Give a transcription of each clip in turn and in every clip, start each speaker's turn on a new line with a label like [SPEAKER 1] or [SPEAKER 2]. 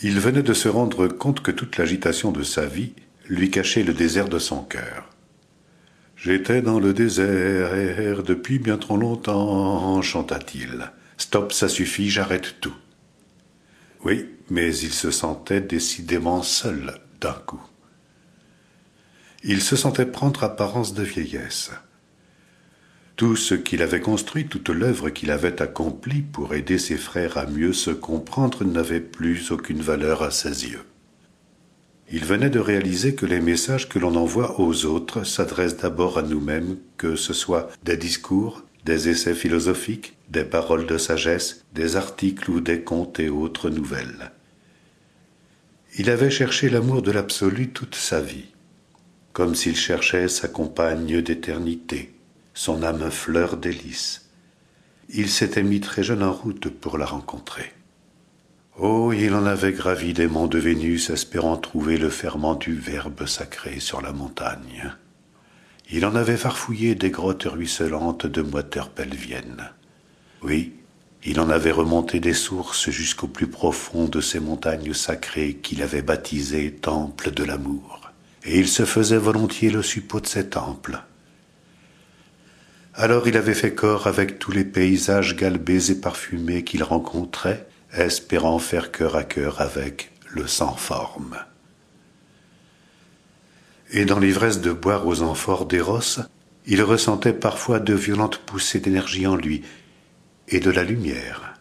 [SPEAKER 1] Il venait de se rendre compte que toute l'agitation de sa vie lui cachait le désert de son cœur. « J'étais dans le désert depuis bien trop longtemps, chanta-t-il. Stop, ça suffit, j'arrête tout. Oui, mais il se sentait décidément seul d'un coup. Il se sentait prendre apparence de vieillesse. Tout ce qu'il avait construit, toute l'œuvre qu'il avait accomplie pour aider ses frères à mieux se comprendre n'avait plus aucune valeur à ses yeux. Il venait de réaliser que les messages que l'on envoie aux autres s'adressent d'abord à nous-mêmes, que ce soit des discours, des essais philosophiques, des paroles de sagesse, des articles ou des contes et autres nouvelles. Il avait cherché l'amour de l'absolu toute sa vie, comme s'il cherchait sa compagne d'éternité, son âme fleur délice. Il s'était mis très jeune en route pour la rencontrer. Oh, il en avait gravi des monts de Vénus, espérant trouver le ferment du Verbe sacré sur la montagne. Il en avait farfouillé des grottes ruisselantes de moiteurs pelviennes. Oui, il en avait remonté des sources jusqu'au plus profond de ces montagnes sacrées qu'il avait baptisées temples de l'amour. Et il se faisait volontiers le suppôt de ces temples. Alors il avait fait corps avec tous les paysages galbés et parfumés qu'il rencontrait, espérant faire cœur à cœur avec le sans forme. Et dans l'ivresse de boire aux amphores d'Éros, il ressentait parfois de violentes poussées d'énergie en lui, et de la lumière.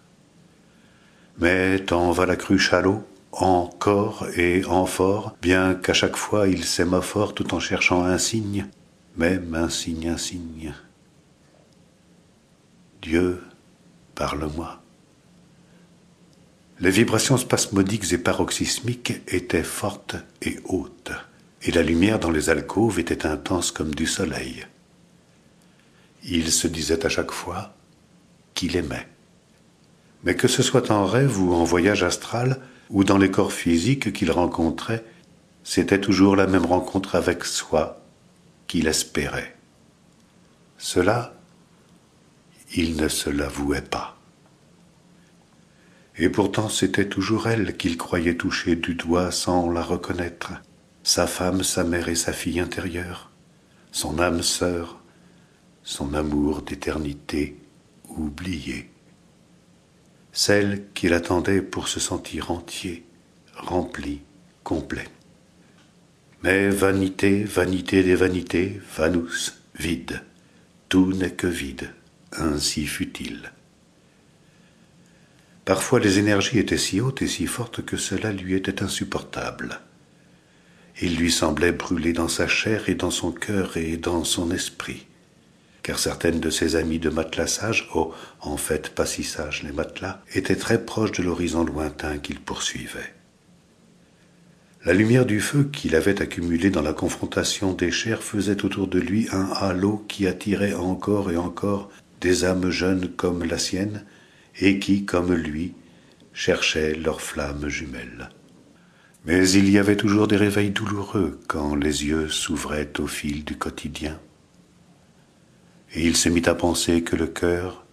[SPEAKER 1] Mais tant va la cruche à l'eau, encore et amphore, bien qu'à chaque fois il sémaphore tout en cherchant un signe, même un signe. Dieu, parle-moi. Les vibrations spasmodiques et paroxysmiques étaient fortes et hautes, et la lumière dans les alcôves était intense comme du soleil. Il se disait à chaque fois qu'il aimait. Mais que ce soit en rêve ou en voyage astral, ou dans les corps physiques qu'il rencontrait, c'était toujours la même rencontre avec soi qu'il espérait. Cela, il ne se l'avouait pas. Et pourtant c'était toujours elle qu'il croyait toucher du doigt sans la reconnaître, sa femme, sa mère et sa fille intérieure, son âme sœur, son amour d'éternité oublié, celle qu'il attendait pour se sentir entier, rempli, complet. Mais vanité, vanité des vanités, vanus, vide, tout n'est que vide, ainsi fut-il. Parfois les énergies étaient si hautes et si fortes que cela lui était insupportable. Il lui semblait brûler dans sa chair et dans son cœur et dans son esprit, car certaines de ses amies de matelassage, oh, en fait pas si sages les matelas, étaient très proches de l'horizon lointain qu'il poursuivait. La lumière du feu qu'il avait accumulé dans la confrontation des chairs faisait autour de lui un halo qui attirait encore et encore des âmes jeunes comme la sienne, et qui, comme lui, cherchaient leurs flammes jumelles. Mais il y avait toujours des réveils douloureux quand les yeux s'ouvraient au fil du quotidien. Et il se mit à penser que le cœur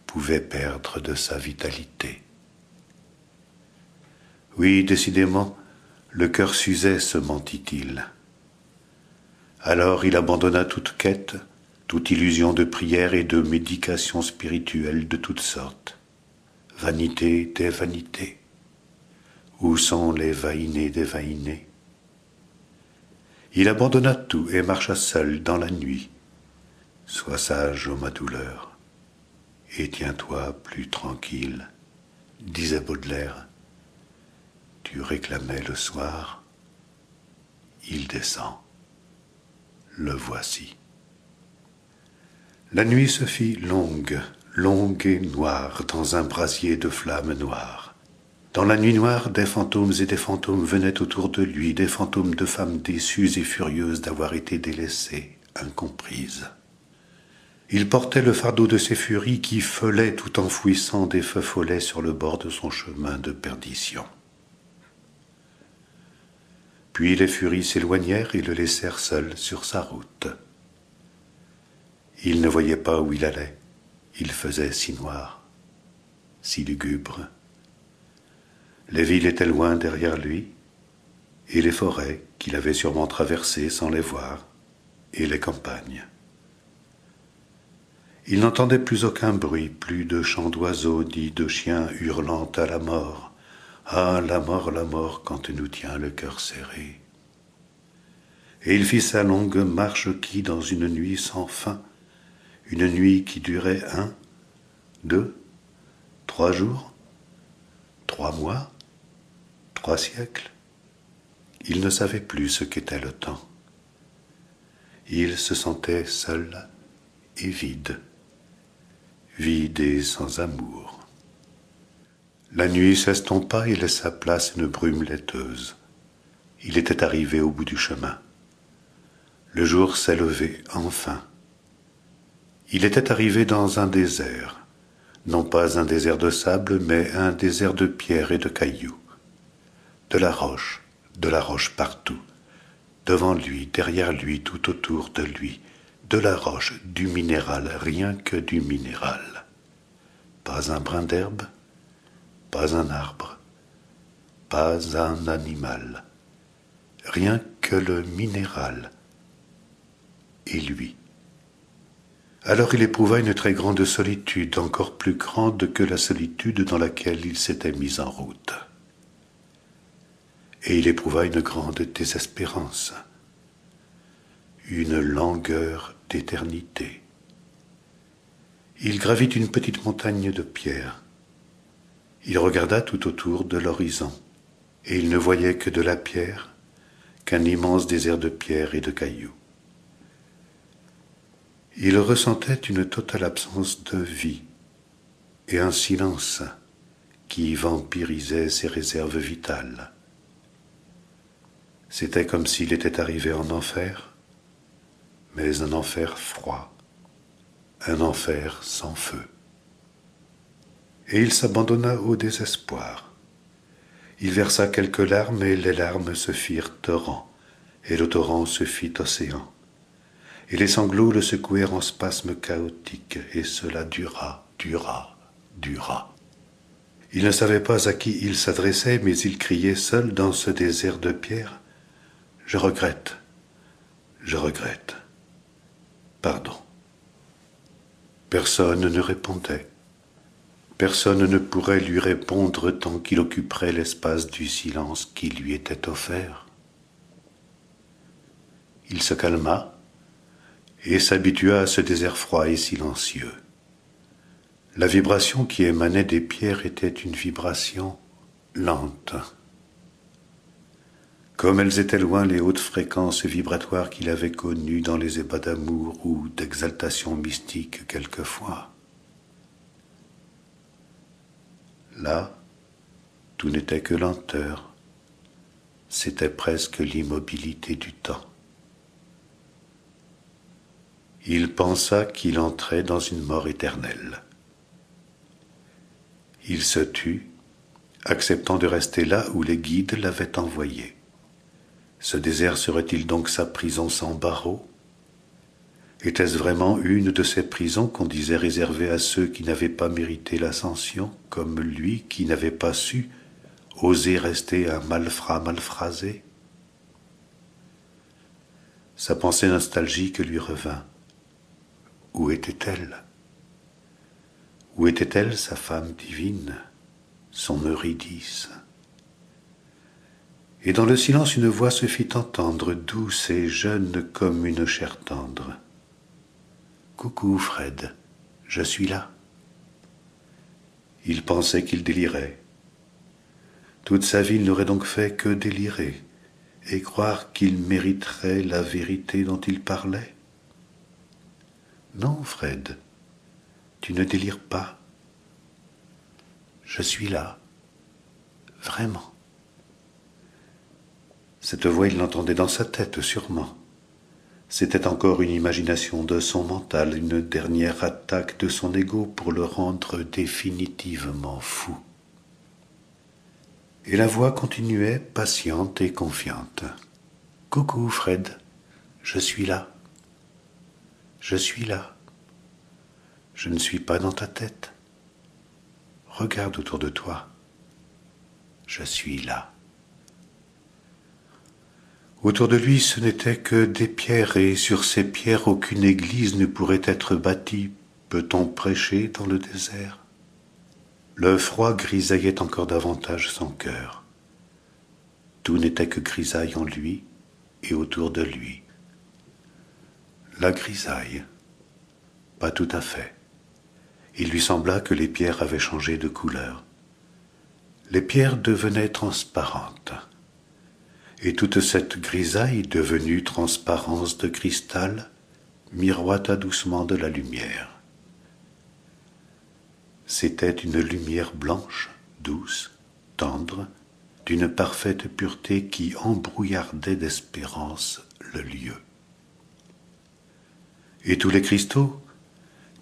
[SPEAKER 1] pouvait perdre de sa vitalité. Oui, décidément, le cœur s'usait, se mentit-il. Alors il abandonna toute quête, toute illusion de prière et de médication spirituelle de toutes sortes. Vanité des vanités. Où sont les vainés des vainés? Il abandonna tout et marcha seul dans la nuit. Sois sage, ô ma douleur, et tiens-toi plus tranquille, disait Baudelaire. Tu réclamais le soir, il descend, le voici. La nuit se fit longue, longue et noire, dans un brasier de flammes noires. Dans la nuit noire, des fantômes et des fantômes venaient autour de lui, des fantômes de femmes déçues et furieuses d'avoir été délaissées, incomprises. Il portait le fardeau de ses furies qui felaient tout en fouissant des feux follets sur le bord de son chemin de perdition. Puis les furies s'éloignèrent et le laissèrent seul sur sa route. Il ne voyait pas où il allait, il faisait si noir, si lugubre. Les villes étaient loin derrière lui, et les forêts qu'il avait sûrement traversées sans les voir, et les campagnes. Il n'entendait plus aucun bruit, plus de chants d'oiseaux, ni de chiens hurlant à la mort. Ah, la mort, quand nous tient le cœur serré. Et il fit sa longue marche qui, dans une nuit sans fin, une nuit qui durait 1, 2, 3 jours, 3 mois, 3 siècles, il ne savait plus ce qu'était le temps. Il se sentait seul et vide, vide et sans amour. La nuit s'estompa et laissa place à une brume laiteuse. Il était arrivé au bout du chemin. Le jour s'élevait enfin. Il était arrivé dans un désert, non pas un désert de sable, mais un désert de pierres et de cailloux. De la roche partout, devant lui, derrière lui, tout autour de lui, de la roche, du minéral, rien que du minéral. Pas un brin d'herbe, pas un arbre, pas un animal, rien que le minéral et lui. Alors il éprouva une très grande solitude, encore plus grande que la solitude dans laquelle il s'était mis en route. Et il éprouva une grande désespérance, une langueur d'éternité. Il gravit une petite montagne de pierres. Il regarda tout autour de l'horizon, et il ne voyait que de la pierre, qu'un immense désert de pierres et de cailloux. Il ressentait une totale absence de vie et un silence qui vampirisait ses réserves vitales. C'était comme s'il était arrivé en enfer, mais un enfer froid, un enfer sans feu. Et il s'abandonna au désespoir. Il versa quelques larmes et les larmes se firent torrent, et le torrent se fit océan. Et les sanglots le secouèrent en spasmes chaotiques, et cela dura. Il ne savait pas à qui il s'adressait, mais il criait seul dans ce désert de pierre. Je regrette, pardon. Personne ne répondait. Personne ne pourrait lui répondre tant qu'il occuperait l'espace du silence qui lui était offert. Il se calma et s'habitua à ce désert froid et silencieux. La vibration qui émanait des pierres était une vibration lente. Comme elles étaient loin les hautes fréquences vibratoires qu'il avait connues dans les ébats d'amour ou d'exaltation mystique quelquefois. Là, tout n'était que lenteur, c'était presque l'immobilité du temps. Il pensa qu'il entrait dans une mort éternelle. Il se tut, acceptant de rester là où les guides l'avaient envoyé. Ce désert serait-il donc sa prison sans barreaux? Était-ce vraiment une de ces prisons qu'on disait réservées à ceux qui n'avaient pas mérité l'ascension, comme lui qui n'avait pas su oser rester un malfrat malphrasé? Sa pensée nostalgique lui revint. Où était-elle? Où était-elle, sa femme divine, son Eurydice? Et dans le silence, une voix se fit entendre, douce et jeune comme une chair tendre. « Coucou, Fred, je suis là. » Il pensait qu'il délirait. Toute sa vie, il n'aurait donc fait que délirer et croire qu'il mériterait la vérité dont il parlait. Non, Fred, tu ne délires pas. Je suis là, vraiment. Cette voix, il l'entendait dans sa tête, sûrement. C'était encore une imagination de son mental, une dernière attaque de son ego pour le rendre définitivement fou. Et la voix continuait, patiente et confiante. « Coucou, Fred, je suis là. Je suis là. Je ne suis pas dans ta tête. Regarde autour de toi. je suis là. Autour de lui, ce n'était que des pierres, et sur ces pierres, aucune église ne pourrait être bâtie. Peut-on prêcher dans le désert? Le froid grisaillait encore davantage son cœur. Tout n'était que grisaille en lui et autour de lui. La grisaille, pas tout à fait. Il lui sembla que les pierres avaient changé de couleur. Les pierres devenaient transparentes. Et toute cette grisaille, devenue transparence de cristal, miroita doucement de la lumière. C'était une lumière blanche, douce, tendre, d'une parfaite pureté qui embrouillardait d'espérance le lieu. Et tous les cristaux,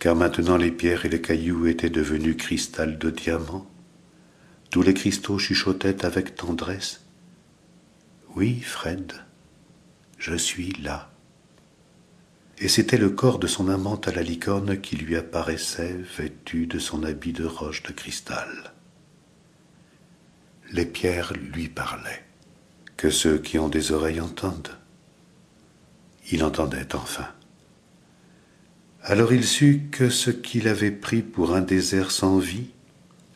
[SPEAKER 1] car maintenant les pierres et les cailloux étaient devenus cristal de diamant, tous les cristaux chuchotaient avec tendresse. Oui, Fred, je suis là. Et c'était le corps de son amante à la licorne qui lui apparaissait vêtu de son habit de roche de cristal. Les pierres lui parlaient. Que ceux qui ont des oreilles entendent. Il entendait enfin. Alors il sut que ce qu'il avait pris pour un désert sans vie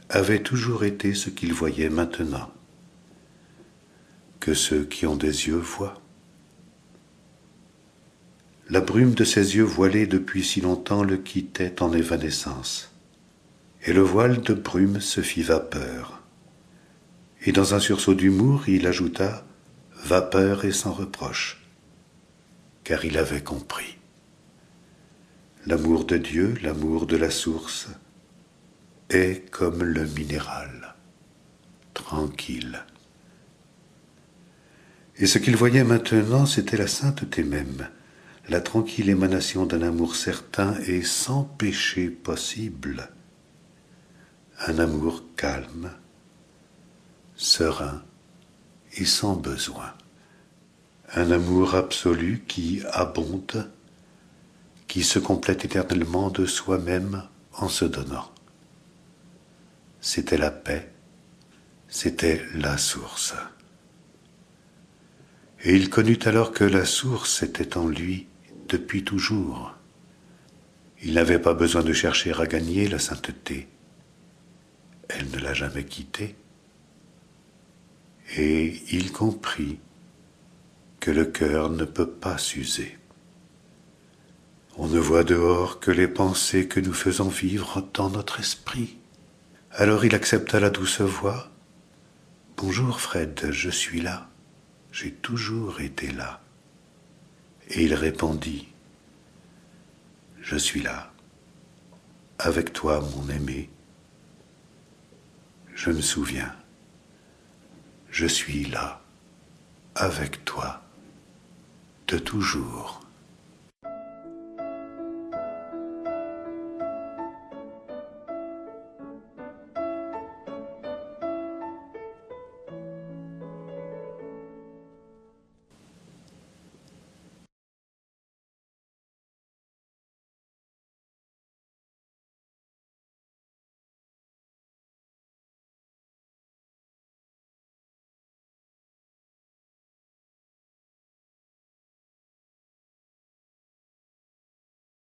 [SPEAKER 1] avait toujours été ce qu'il voyait maintenant. Que ceux qui ont des yeux voient. La brume de ses yeux voilés depuis si longtemps le quittait en évanescence, et le voile de brume se fit vapeur. Et dans un sursaut d'humour, il ajouta « vapeur et sans reproche », car il avait compris. L'amour de Dieu, l'amour de la source, est comme le minéral, tranquille. Et ce qu'il voyait maintenant, c'était la sainteté même, la tranquille émanation d'un amour certain et sans péché possible. Un amour calme, serein et sans besoin. Un amour absolu qui abonde, qui se complète éternellement de soi-même en se donnant. C'était la paix, c'était la source. Et il connut alors que la source était en lui depuis toujours. Il n'avait pas besoin de chercher à gagner la sainteté. Elle ne l'a jamais quitté. Et il comprit que le cœur ne peut pas s'user. On ne voit dehors que les pensées que nous faisons vivre dans notre esprit. Alors il accepta la douce voix. « Bonjour Fred, je suis là. J'ai toujours été là. » Et il répondit, « Je suis là, avec toi, mon aimé. Je me souviens, je suis là, avec toi, de toujours. »